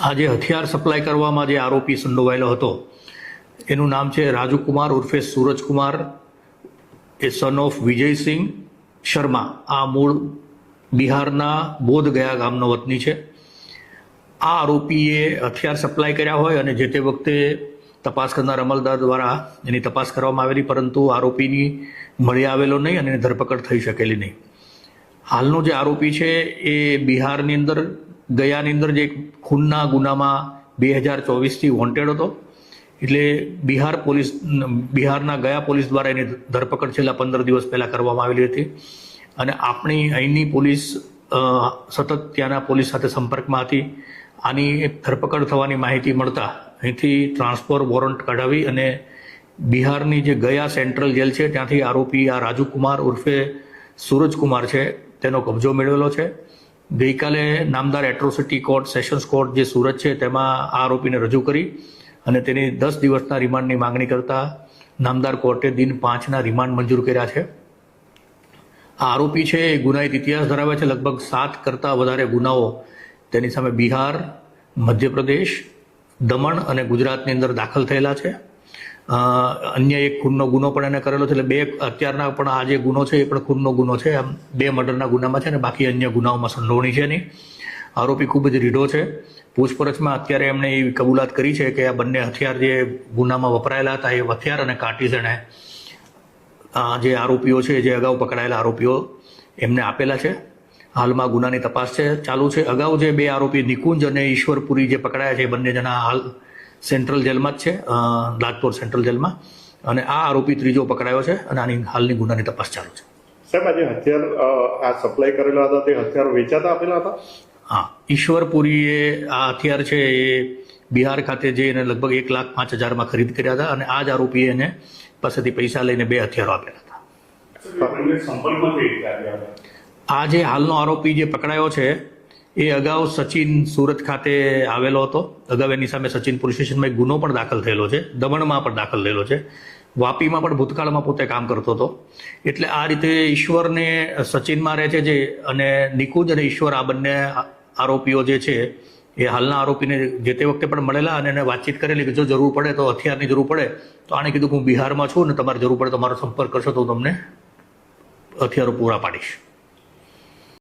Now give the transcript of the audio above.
આ જે હથિયાર સપ્લાય કરવામાં જે આરોપી સંડોવાયેલો હતો એનું નામ છે રાજુકુમાર ઉર્ફે સૂરજકુમાર, એ સન ઓફ વિજયસિંહ શર્મા. આ મૂળ બિહારના બોધગયા ગામનો વતની છે. આ આરોપીએ હથિયાર સપ્લાય કર્યા હોય અને જે તે વખતે તપાસ કરનાર અમલદાર દ્વારા એની તપાસ કરવામાં આવેલી, પરંતુ આરોપીની મળી આવેલો નહીં અને એની ધરપકડ થઈ શકેલી નહીં. હાલનો જે આરોપી છે એ બિહારની અંદર ગયાની અંદર જે ખૂનના ગુનામાં 2024થી વોન્ટેડ હતો. એટલે બિહારના ગયા પોલીસ દ્વારા એની ધરપકડ છેલ્લા 15 દિવસ પહેલાં કરવામાં આવેલી હતી. અને આપણી અહીંની પોલીસ સતત ત્યાંના પોલીસ સાથે સંપર્કમાં હતી. આની ધરપકડ થવાની માહિતી મળતા અહીંથી ટ્રાન્સફર વોરંટ કઢાવી અને બિહારની જે ગયા સેન્ટ્રલ જેલ છે ત્યાંથી આરોપી આ રાજુકુમાર ઉર્ફે સૂરજકુમાર છે તેનો કબજો મેળવેલો છે. ગઈકાલે નામદાર એટ્રોસિટી કોર્ટ, સેશન્સ કોર્ટ જે સુરત છે તેમાં આ આરોપીને રજૂ કરી અને તેની 10 દિવસના રિમાન્ડની માંગણી કરતા નામદાર કોર્ટે દિન 5ના રિમાન્ડ મંજૂર કર્યા છે. આ આરોપી છે એ ગુનાહિત ઇતિહાસ ધરાવે છે. લગભગ 7 કરતાં વધારે ગુનાઓ તેની સામે બિહાર, મધ્યપ્રદેશ, દમણ અને ગુજરાતની અંદર દાખલ થયેલા છે. અન્ય એક ખૂનનો ગુનો પણ એને કરેલો છે. એટલે 2 અત્યારના પણ આ જે ગુનો છે એ પણ ખૂનનો ગુનો છે. આમ 2 મર્ડરના ગુનામાં છે અને બાકી અન્ય ગુનાઓમાં સંડોવણી છે નહીં. આરોપી ખૂબ જ રીઢો છે. પૂછપરછમાં અત્યારે એમણે એવી કબૂલાત કરી છે કે આ બંને હથિયાર જે ગુનામાં વપરાયેલા હતા એ હથિયાર અને કાટીઝ એણે જે આરોપીઓ છે, જે અગાઉ પકડાયેલા આરોપીઓ એમને આપેલા છે. હાલમાં ગુનાની તપાસ છે ચાલુ છે. અગાઉ જે 2 આરોપી નિકુંજ અને ઈશ્વરપુરી જે પકડાયા છે એ બંને જણા હાલ સેન્ટ્રલ જેલમાં જ છે, લાજપોર સેન્ટ્રલ જેલમાં. અને આ આરોપી ત્રીજો પકડાયો છે અને આની હાલની ગુનાની તપાસ ચાલુ છે. સાહેબ, આજે હથિયાર આ સપ્લાય કરેલા હતા તે હથિયાર વેચાતા આપેલા હતા? હા, ઈશ્વરપુરીએ આ હથિયાર છે એ બિહાર ખાતે જઈને લગભગ 1,05,000માં ખરીદ કર્યા હતા અને આ જ આરોપીએ એને પાસેથી પૈસા લઈને 2 હથિયારો આપેલા હતા. આ જે હાલનો આરોપી જે પકડાયો છે એ અગાઉ સચિન સુરત ખાતે આવેલો હતો. અગાઉ એની સામે સચિન પોલીસ સ્ટેશનમાં એક ગુનો પણ દાખલ થયેલો છે, દમણમાં પણ દાખલ થયેલો છે, વાપીમાં પણ ભૂતકાળમાં પોતે કામ કરતો હતો. એટલે આ રીતે ઈશ્વરને સચિનમાં રહે છે જે, અને નિકુંજ અને ઈશ્વર આ બંને આરોપીઓ જે છે એ હાલના આરોપીને જે તે વખતે પણ મળેલા અને એને વાતચીત કરેલી કે જો જરૂર પડે તો હથિયારની જરૂર પડે તો આણે કીધું કે હું બિહારમાં છું ને તમારે જરૂર પડે તો મારો સંપર્ક કરશો તો હું તમને હથિયારો પૂરા પાડીશ.